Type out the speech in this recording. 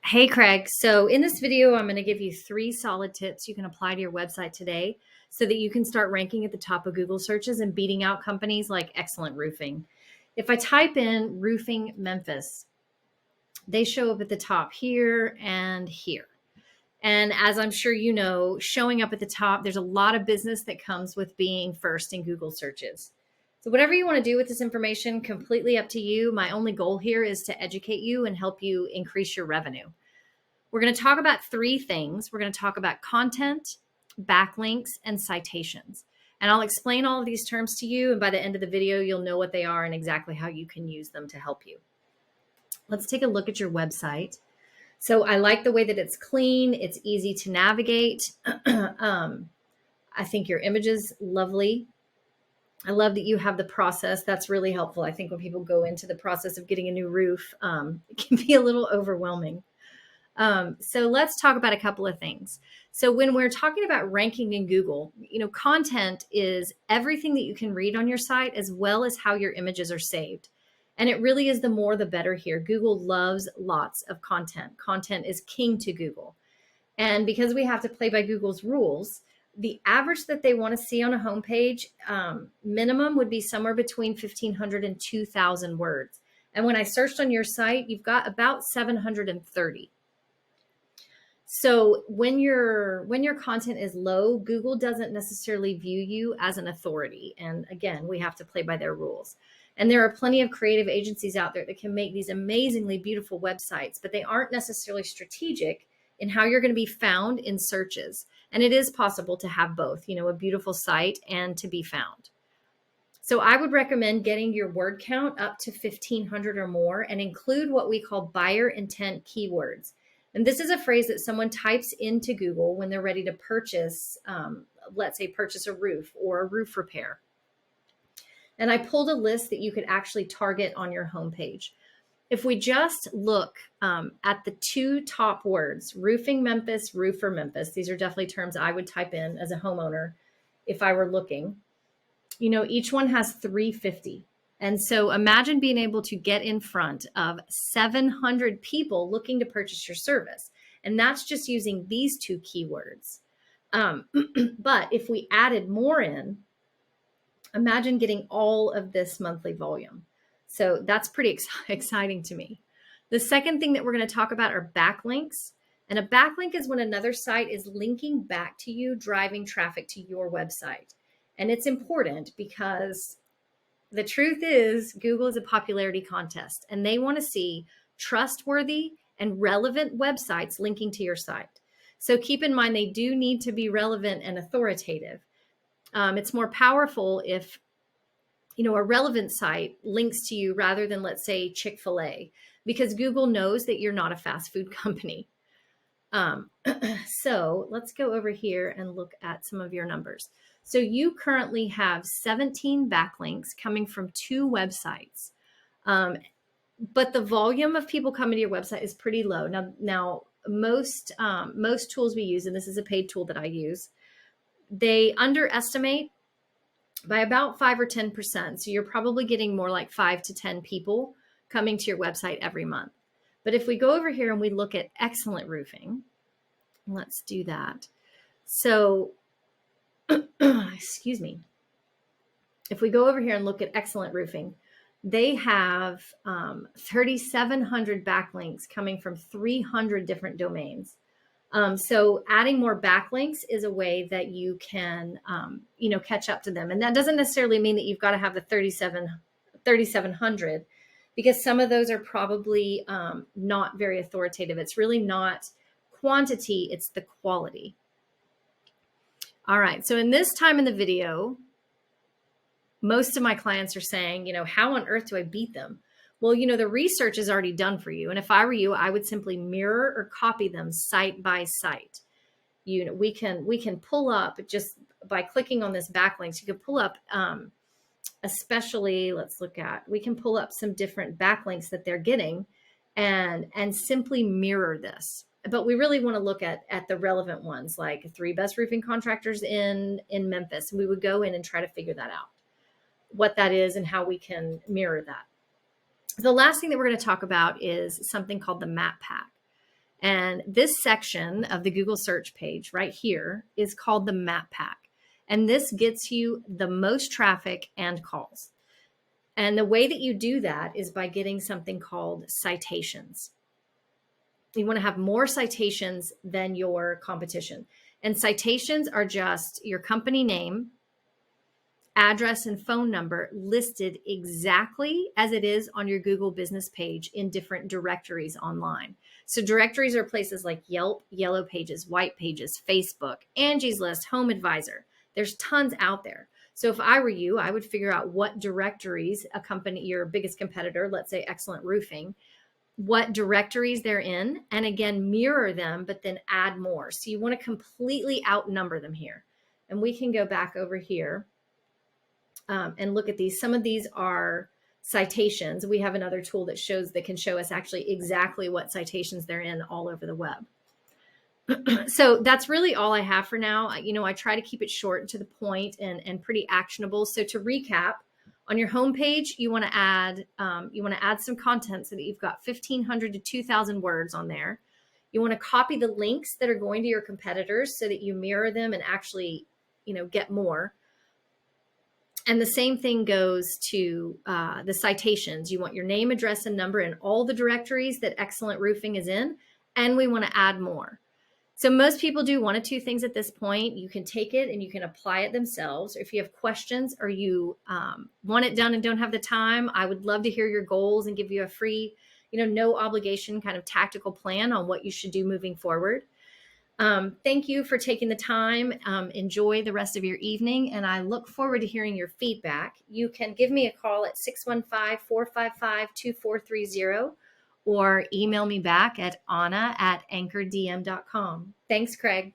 Hey Craig, so in this video, I'm going to give you 3 solid tips you can apply to your website today so that you can start ranking at the top of Google searches and beating out companies like Excellent Roofing. If I type in roofing Memphis, they show up at the top here and here. And as I'm sure you know, showing up at the top, there's a lot of business that comes with being first in Google searches. So whatever you want to do with this information, completely up to you. My only goal here is to educate you and help you increase your revenue. We're going to talk about 3 things. We're going to talk about content, backlinks, and citations. And I'll explain all of these terms to you. And by the end of the video, you'll know what they are and exactly how you can use them to help you. Let's take a look at your website. So I like the way that it's clean. It's easy to navigate. I think your image is lovely. I love that you have the process. That's really helpful. I think when people go into the process of getting a new roof, it can be a little overwhelming. So let's talk about a couple of things. So when we're talking about ranking in Google, content is everything that you can read on your site as well as how your images are saved. And it really is the more the better here. Google loves lots of content. Content is king to Google. And because we have to play by Google's rules, the average that they want to see on a homepage, minimum would be somewhere between 1,500 and 2,000 words. And when I searched on your site, you've got about 730. So when your content is low, Google doesn't necessarily view you as an authority. And again, we have to play by their rules. And there are plenty of creative agencies out there that can make these amazingly beautiful websites, but they aren't necessarily strategic in how you're going to be found in searches. And it is possible to have both, a beautiful site and to be found. So I would recommend getting your word count up to 1,500 or more and include what we call buyer intent keywords. And this is a phrase that someone types into Google when they're ready to purchase, let's say purchase a roof or a roof repair. And I pulled a list that you could actually target on your homepage. If we just look at the 2 top words, roofing Memphis, roofer Memphis, these are definitely terms I would type in as a homeowner if I were looking. Each one has 350. And so imagine being able to get in front of 700 people looking to purchase your service. And that's just using these 2 keywords. But if we added more in, imagine getting all of this monthly volume. So that's pretty exciting to me. The second thing that we're going to talk about are backlinks. And a backlink is when another site is linking back to you, driving traffic to your website. And it's important because the truth is Google is a popularity contest and they want to see trustworthy and relevant websites linking to your site. So keep in mind, they do need to be relevant and authoritative. It's more powerful if, a relevant site links to you rather than, let's say, Chick-fil-A, because Google knows that you're not a fast food company. So let's go over here and look at some of your numbers. So you currently have 17 backlinks coming from 2 websites. But the volume of people coming to your website is pretty low. Now most tools we use, and this is a paid tool that I use, they underestimate by about 5 or 10%. So you're probably getting more like 5 to 10 people coming to your website every month. But if we go over here and we look at Excellent Roofing, let's do that. So, excuse me. If we go over here and look at Excellent Roofing, they have 3,700 backlinks coming from 300 different domains. So adding more backlinks is a way that you can, catch up to them. And that doesn't necessarily mean that you've got to have the 3,700 because some of those are probably not very authoritative. It's really not quantity, it's the quality. All right, so in this time in the video, most of my clients are saying, how on earth do I beat them? Well, the research is already done for you. And if I were you, I would simply mirror or copy them site by site. We can pull up just by clicking on this backlinks, you can pull up, especially we can pull up some different backlinks that they're getting and simply mirror this. But we really want to look at the relevant ones, like 3 best roofing contractors in Memphis. We would go in and try to figure that out, what that is and how we can mirror that. The last thing that we're going to talk about is something called the map pack. And this section of the Google search page right here is called the map pack. And this gets you the most traffic and calls. And the way that you do that is by getting something called citations. You want to have more citations than your competition. And citations are just your company name, address, and phone number listed exactly as it is on your Google business page in different directories online. So directories are places like Yelp, Yellow Pages, White Pages, Facebook, Angie's List, Home Advisor. There's tons out there. So if I were you, I would figure out what directories a company, your biggest competitor, let's say Excellent Roofing, what directories they're in, and again, mirror them, but then add more. So you want to completely outnumber them here. And we can go back over here and look at these. Some of these are citations. We have another tool that can show us actually exactly what citations they're in all over the web. So that's really all I have for now. I try to keep it short and to the point and pretty actionable. So to recap, on your homepage, you want to add some content so that you've got 1,500 to 2,000 words on there. You want to copy the links that are going to your competitors so that you mirror them and actually, get more. And the same thing goes to the citations. You want your name, address, and number in all the directories that Excellent Roofing is in, and we want to add more. So most people do one of two things at this point. You can take it and you can apply it themselves. If you have questions or you want it done and don't have the time, I would love to hear your goals and give you a free, no obligation kind of tactical plan on what you should do moving forward. Thank you for taking the time. Enjoy the rest of your evening, and I look forward to hearing your feedback. You can give me a call at 615-455-2430 or email me back at anna@anchordm.com. Thanks, Craig.